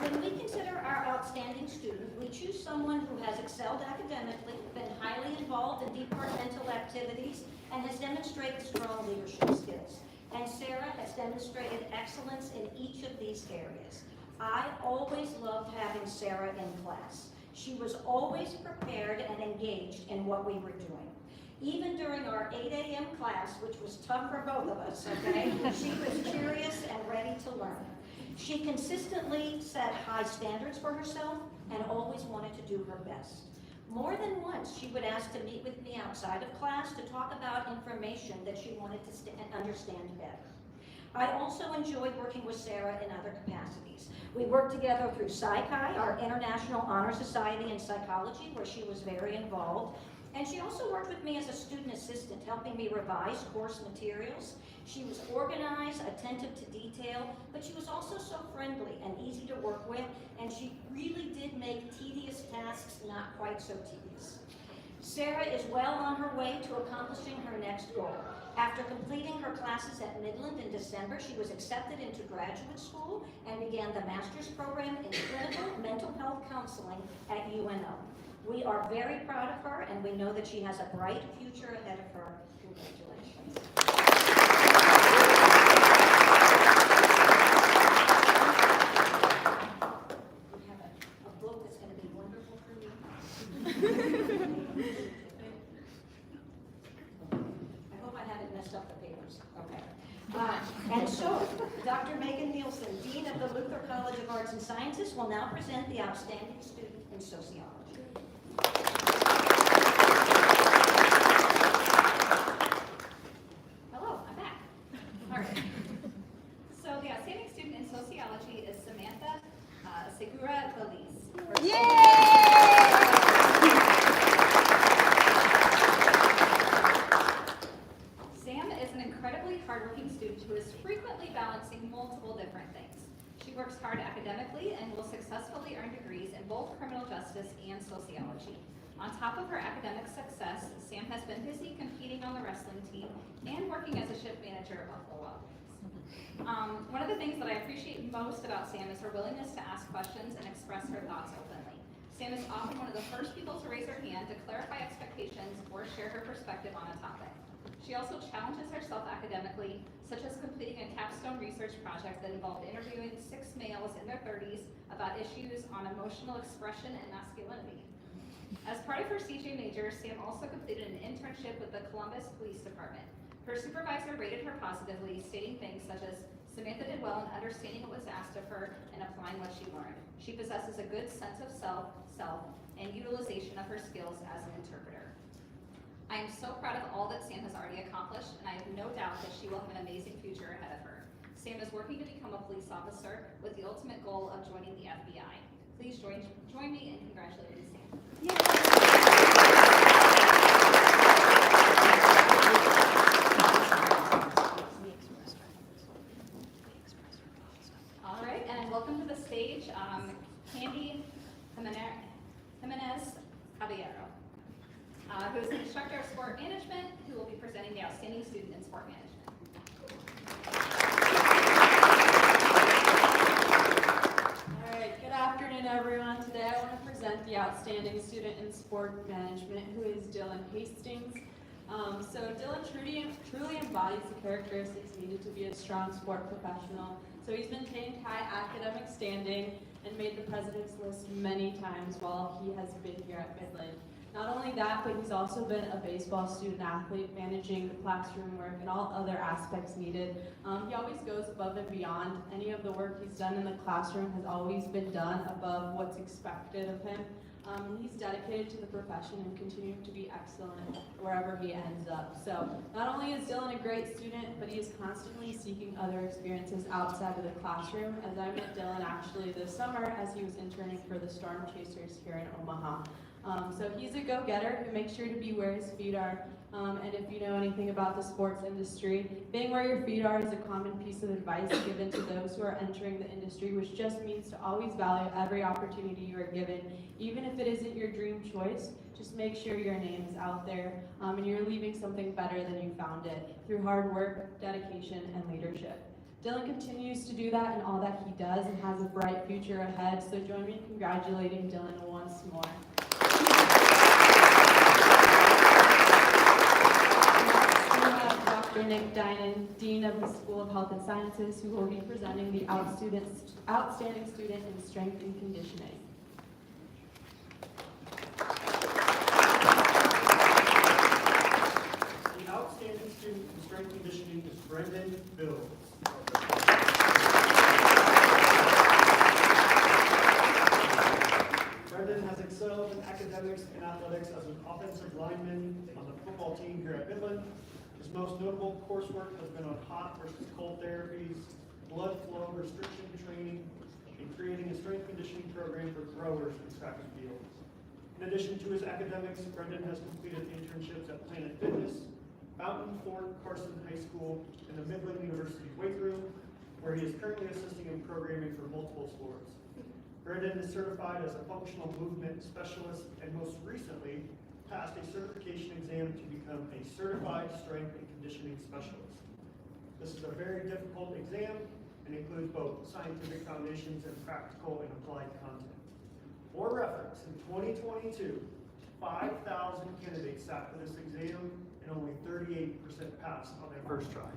When we consider our outstanding student, we choose someone who has excelled academically, been highly involved in departmental activities, and has demonstrated strong leadership skills. And Sarah has demonstrated excellence in each of these areas. I always loved having Sarah in class. She was always prepared and engaged in what we were doing. Even during our 8 a.m. class, which was tough for both of us, okay, she was curious and ready to learn. She consistently set high standards for herself and always wanted to do her best. More than once, she would ask to meet with me outside of class to talk about information that she wanted to understand better. I also enjoyed working with Sarah in other capacities. We worked together through Psychi, our International Honor Society in Psychology, where she was very involved. And she also worked with me as a student assistant, helping me revise course materials. She was organized, attentive to detail, but she was also so friendly and easy to work with, and she really did make tedious tasks not quite so tedious. Sarah is well on her way to accomplishing her next goal. After completing her classes at Midland in December, she was accepted into graduate school and began the master's program in clinical mental health counseling at UNO. We are very proud of her, and we know that she has a bright future ahead of her. Congratulations. We have a book that's going to be wonderful for you. I hope I haven't messed up the papers. Okay. And so, Dr. Megan Nielsen, Dean of the Luther College of Arts and Sciences, will now present the Outstanding Student in Sociology. Hello, I'm back. All right. So the Outstanding Student in Sociology is Samantha Segura Valiz. Yay! Sam is an incredibly hardworking student who is frequently balancing multiple different things. She works hard academically and will successfully earn degrees in both criminal justice and sociology. On top of her academic success, Sam has been busy competing on the wrestling team and working as a shift manager at Buffalo Wild Wings. One of the things that I appreciate most about Sam is her willingness to ask questions and express her thoughts openly. Sam is often one of the first people to raise her hand to clarify expectations or share her perspective on a topic. She also challenges herself academically, such as completing a capstone research project that involved interviewing 6 males in their 30s about issues on emotional expression and masculinity. As part of her CJ major, Sam also completed an internship with the Columbus Police Department. Her supervisor rated her positively, stating things such as, Samantha did well in understanding what was asked of her and applying what she learned. She possesses a good sense of self, and utilization of her skills as an interpreter. I am so proud of all that Sam has already accomplished, and I have no doubt that she will have an amazing future ahead of her. Sam is working to become a police officer with the ultimate goal of joining the FBI. Please join me in congratulating Sam. All right, and welcome to the stage, Candy Jimenez Caballero, who is the instructor of sport management, who will be presenting the outstanding student in sport management. All right, good afternoon, everyone. Today I want to present the outstanding student in sport management, who is Dylan Hastings. So Dylan truly embodies the characteristics needed to be a strong sport professional. So he's maintained high academic standing and made the president's list many times while he has been here at Midland. Not only that, but he's also been a baseball student athlete, managing the classroom work and all other aspects needed. He always goes above and beyond. Any of the work he's done in the classroom has always been done above what's expected of him. He's dedicated to the profession and continuing to be excellent wherever he ends up. So not only is Dylan a great student, but he is constantly seeking other experiences outside of the classroom, as I met Dylan actually this summer as he was interning for the Storm Chasers here in Omaha. So he's a go-getter who makes sure to be where his feet are. And if you know anything about the sports industry, being where your feet are is a common piece of advice given to those who are entering the industry, which just means to always value every opportunity you are given, even if it isn't your dream choice. Just make sure your name is out there and you're leaving something better than you found it through hard work, dedication, and leadership. Dylan continues to do that in all that he does and has a bright future ahead, so join me in congratulating Dylan once more. Dr. Nick Dinan, Dean of the School of Health and Sciences, who will be presenting the Outstanding Student in Strength and Conditioning. The Outstanding Student in Strength and Conditioning is Brendan Bills. Brendan has excelled in academics and athletics as an offensive lineman on the football team here at Midland. His most notable coursework has been on hot versus cold therapies, blood flow restriction training, and creating a strength conditioning program for throwers in track and field. In addition to his academics, Brendan has completed internships at Planet Fitness, Fountain Fort Carson High School, and the Midland University Weight Room, where he is currently assisting in programming for multiple sports. Brendan is certified as a functional movement specialist and most recently passed a certification exam to become a certified strength and conditioning specialist. This is a very difficult exam and includes both scientific foundations and practical and applied content. For reference, in 2022, 5,000 candidates sat for this exam and only 38% passed on their first try.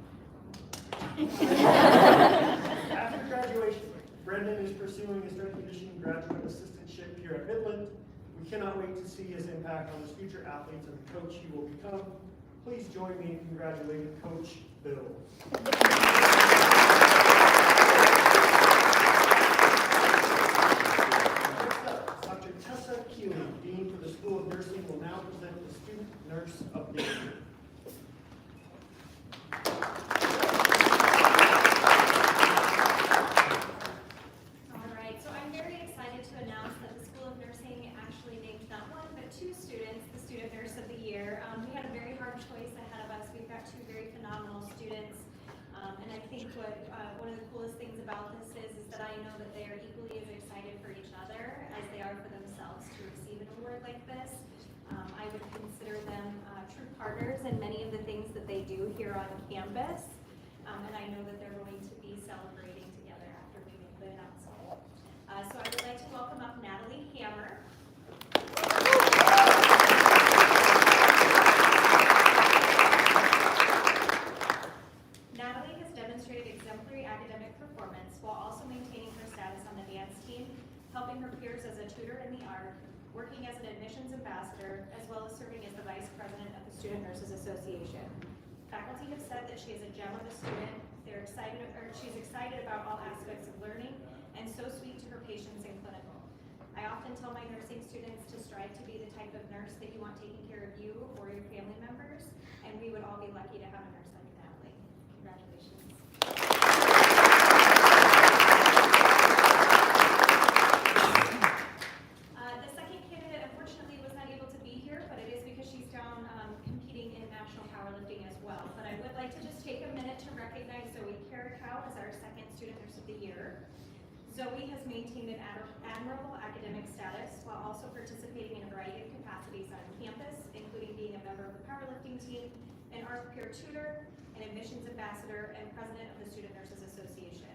After graduation, Brendan is pursuing a strength conditioning graduate assistantship here at Midland. We cannot wait to see his impact on his future athletes and the coach he will become. Please join me in congratulating Coach Bill. Next up, Dr. Tessa Keeling, Dean for the School of Nursing, will now present the Student Nurse of the Year. We had a very hard choice ahead of us. We've got two very phenomenal students. And I think one of the coolest things about this is that I know that they are equally as excited for each other as they are for themselves to receive an award like this. I would consider them true partners in many of the things that they do here on campus. And I know that they're going to be celebrating together after we make the announcement. So I would like to welcome up Natalie Hammer. Natalie has demonstrated exemplary academic performance while also maintaining her status on the dance team, helping her peers as a tutor in the art, working as an admissions ambassador, as well as serving as the vice president of the Student Nurses Association. Faculty have said that she is a gem of a student. She's excited about all aspects of learning and so sweet to her patients and clinical. I often tell my nursing students to strive to be the type of nurse that you want taking care of you or your family members, and we would all be lucky to have a nurse like Natalie. Congratulations. The second candidate unfortunately was not able to be here, but it is because she's down competing in national powerlifting as well. But I would like to just take a minute to recognize Zoe Caracal as our second Student Nurse of the Year. Zoe has maintained an admirable academic status while also participating in a variety of capacities on campus, including being a member of the powerlifting team, an art peer tutor, an admissions ambassador, and president of the Student Nurses Association.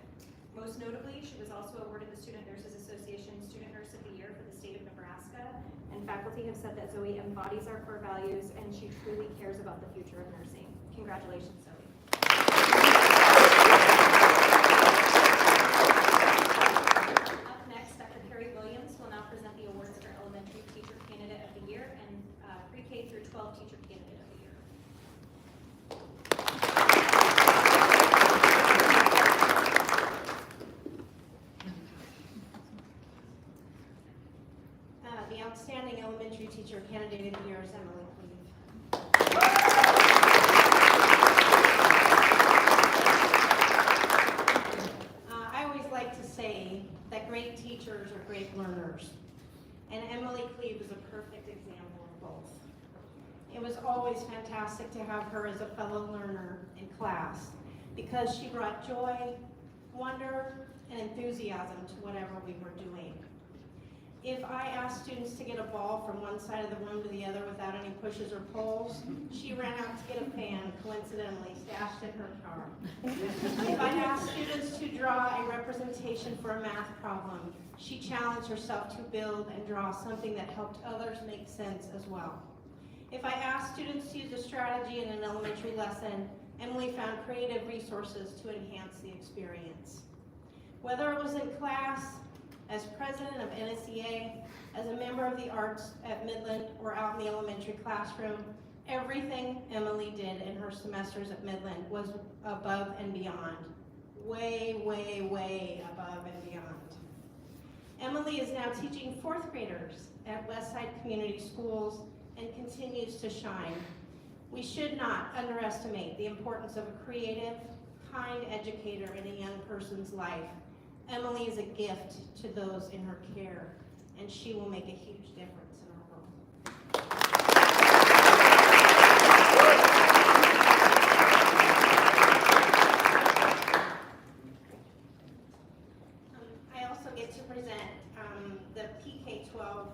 Most notably, she was also awarded the Student Nurses Association Student Nurse of the Year for the state of Nebraska, and faculty have said that Zoe embodies our core values and she truly cares about the future of nursing. Congratulations, Zoe. Up next, Dr. Carrie Williams will now present the awards for Elementary Teacher Candidate of the Year and Pre-K through 12 Teacher Candidate of the Year. The outstanding elementary teacher candidate of the year is Emily Cleve. I always like to say that great teachers are great learners, and Emily Cleve is a perfect example of both. It was always fantastic to have her as a fellow learner in class because she brought joy, wonder, and enthusiasm to whatever we were doing. If I asked students to get a ball from one side of the room to the other without any pushes or pulls, she ran out to get a fan, coincidentally stashed in her car. If I asked students to draw a representation for a math problem, she challenged herself to build and draw something that helped others make sense as well. If I asked students to use a strategy in an elementary lesson, Emily found creative resources to enhance the experience. Whether it was in class, as president of NSEA, as a member of the arts at Midland, or out in the elementary classroom, everything Emily did in her semesters at Midland was above and beyond. Way, way, way above and beyond. Emily is now teaching fourth graders at Westside Community Schools and continues to shine. We should not underestimate the importance of a creative, kind educator in a young person's life. Emily is a gift to those in her care, and she will make a huge difference in our world. I also get to present the PK-12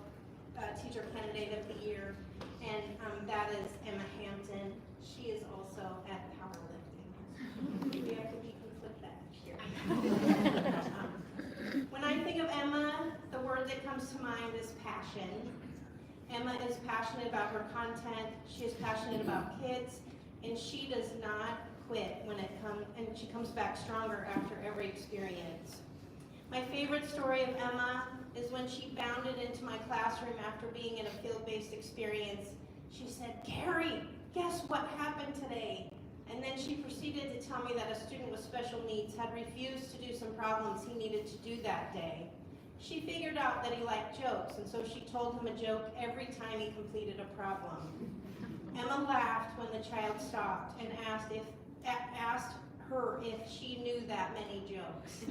Teacher Candidate of the Year, and that is Emma Hampton. She is also at powerlifting. We have to be conflict that here. When I think of Emma, the word that comes to mind is passion. Emma is passionate about her content, she is passionate about kids, and she does not quit when it comes, and she comes back stronger after every experience. My favorite story of Emma is when she bounded into my classroom after being in a field-based experience. She said, "Carrie, guess what happened today?" And then she proceeded to tell me that a student with special needs had refused to do some problems he needed to do that day. She figured out that he liked jokes, and so she told him a joke every time he completed a problem. Emma laughed when the child stopped and asked her if she knew that many jokes.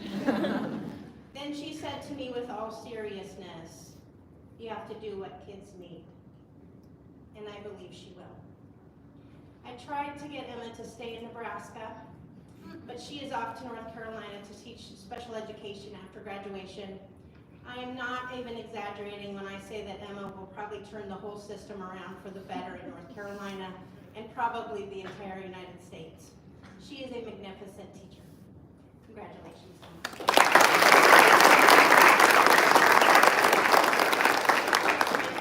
Then she said to me with all seriousness, "You have to do what kids need." And I believe she will. I tried to get Emma to stay in Nebraska, but she is off to North Carolina to teach special education after graduation. I am not even exaggerating when I say that Emma will probably turn the whole system around for the better in North Carolina and probably the entire United States. She is a magnificent teacher. Congratulations, Emma.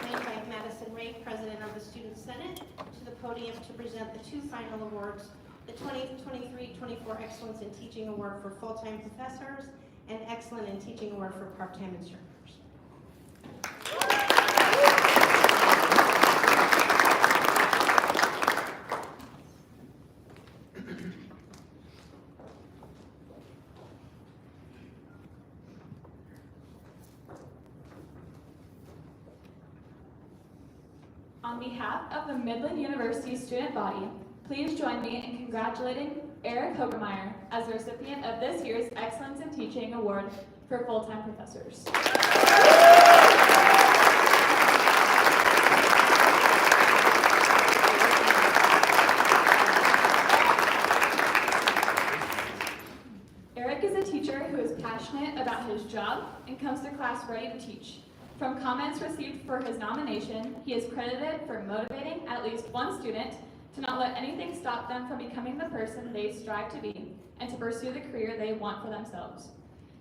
I invite Madison Ray, President of the Student Senate, to the podium to present the two final awards, the 2023-24 Excellence in Teaching Award for full-time professors and Excellent in Teaching Award for part-time instructors. On behalf of the Midland University student body, please join me in congratulating Eric Hogermeyer as the recipient of this year's Excellence in Teaching Award for full-time professors. Eric is a teacher who is passionate about his job and comes to class ready to teach. From comments received for his nomination, he is credited for motivating at least one student to not let anything stop them from becoming the person they strive to be and to pursue the career they want for themselves.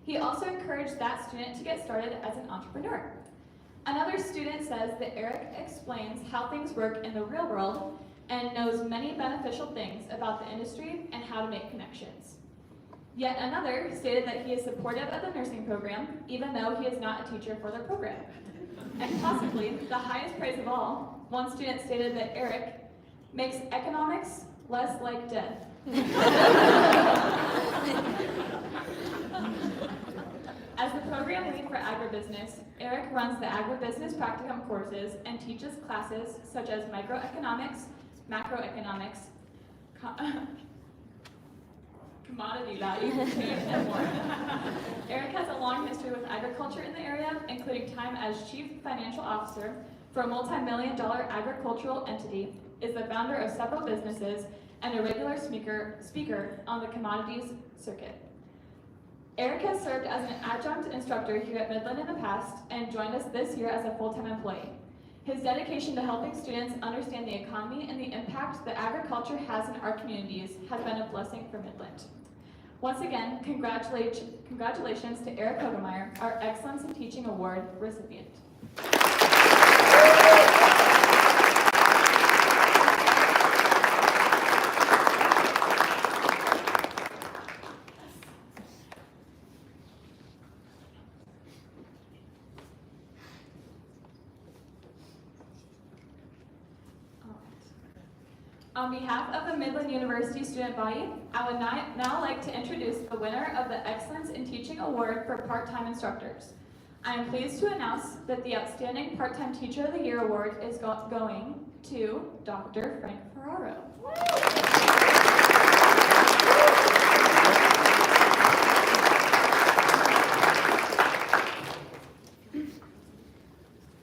He also encouraged that student to get started as an entrepreneur. Another student says that Eric explains how things work in the real world and knows many beneficial things about the industry and how to make connections. Yet another stated that he is supportive of the nursing program, even though he is not a teacher for the program. And possibly the highest praise of all, one student stated that Eric makes economics less like death. As the program lead for agribusiness, Eric runs the agribusiness practicum courses and teaches classes such as microeconomics, macroeconomics, commodity value, and more. Eric has a long history with agriculture in the area, including time as Chief Financial Officer for a multi-million-dollar agricultural entity, is the founder of several businesses, and a regular speaker on the commodities circuit. Eric has served as an adjunct instructor here at Midland in the past and joined us this year as a full-time employee. His dedication to helping students understand the economy and the impact that agriculture has in our communities has been a blessing for Midland. Once again, congratulations to Eric Hogermeyer, our Excellence in Teaching Award recipient. On behalf of the Midland University student body, I would now like to introduce the winner of the Excellence in Teaching Award for part-time instructors. I am pleased to announce that the Outstanding Part-Time Teacher of the Year Award is going to Dr. Frank Ferraro.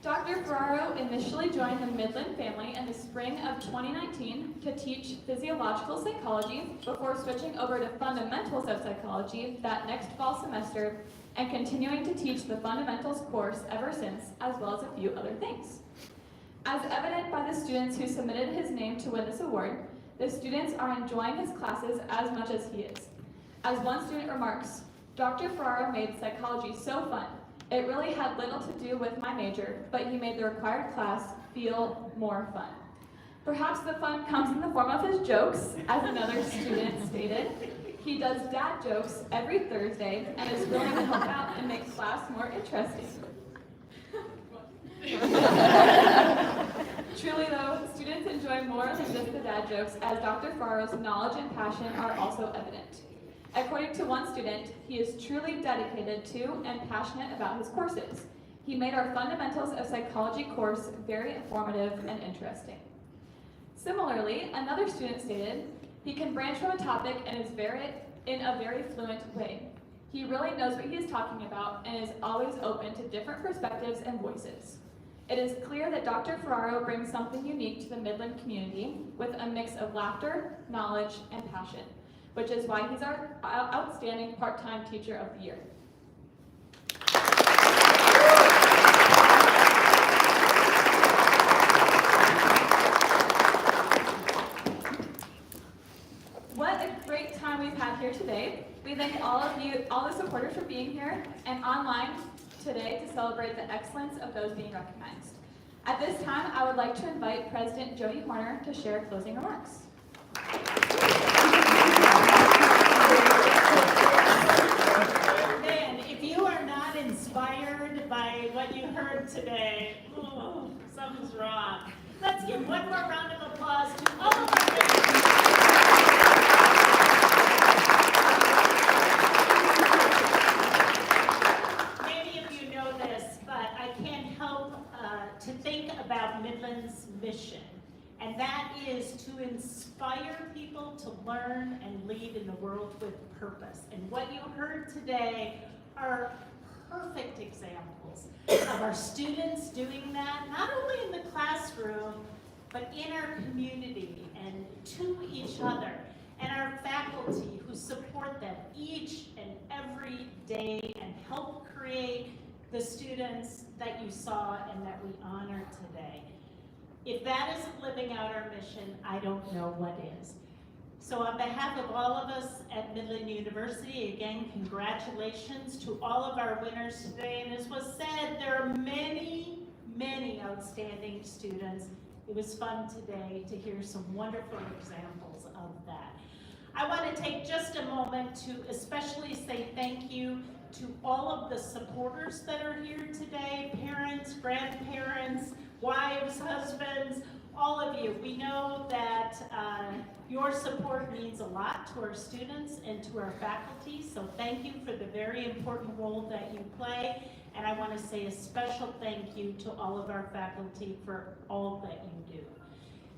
Dr. Ferraro initially joined the Midland family in the spring of 2019 to teach physiological psychology before switching over to fundamentals of psychology that next fall semester and continuing to teach the fundamentals course ever since, as well as a few other things. As evident by the students who submitted his name to win this award, the students are enjoying his classes as much as he is. As one student remarks, Dr. Ferraro made psychology so fun. It really had little to do with my major, but he made the required class feel more fun. Perhaps the fun comes in the form of his jokes, as another student stated. He does dad jokes every Thursday and is willing to help out and make class more interesting. Truly though, students enjoy more than just the dad jokes, as Dr. Ferraro's knowledge and passion are also evident. According to one student, he is truly dedicated to and passionate about his courses. He made our Fundamentals of Psychology course very informative and interesting. Similarly, another student stated, he can branch from a topic and is in a very fluent way. He really knows what he is talking about and is always open to different perspectives and voices. It is clear that Dr. Ferraro brings something unique to the Midland community with a mix of laughter, knowledge, and passion, which is why he's our outstanding part-time teacher of the year. What a great time we've had here today. We thank all of you, all the supporters for being here and online today to celebrate the excellence of those being recognized. At this time, I would like to invite President Jody Horner to share closing remarks. Man, if you are not inspired by what you heard today, something's wrong. Let's give one more round of applause to all of our winners. Many of you know this, but I can't help to think about Midland's mission, and that is to inspire people to learn and lead in the world with purpose. And what you heard today are perfect examples of our students doing that, not only in the classroom, but in our community and to each other, and our faculty who support them each and every day and help create the students that you saw and that we honor today. If that isn't living out our mission, I don't know what is. So on behalf of all of us at Midland University, again, congratulations to all of our winners today. And as was said, there are many, many outstanding students. It was fun today to hear some wonderful examples of that. I want to take just a moment to especially say thank you to all of the supporters that are here today, parents, grandparents, wives, husbands, all of you. We know that your support means a lot to our students and to our faculty, so thank you for the very important role that you play. And I want to say a special thank you to all of our faculty for all that you do.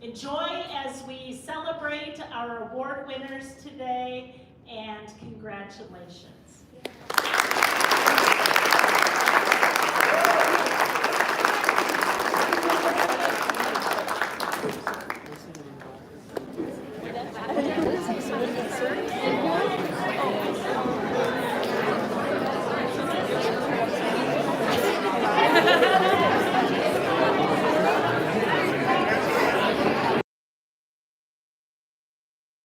Enjoy as we celebrate our award winners today, and congratulations. Thank you.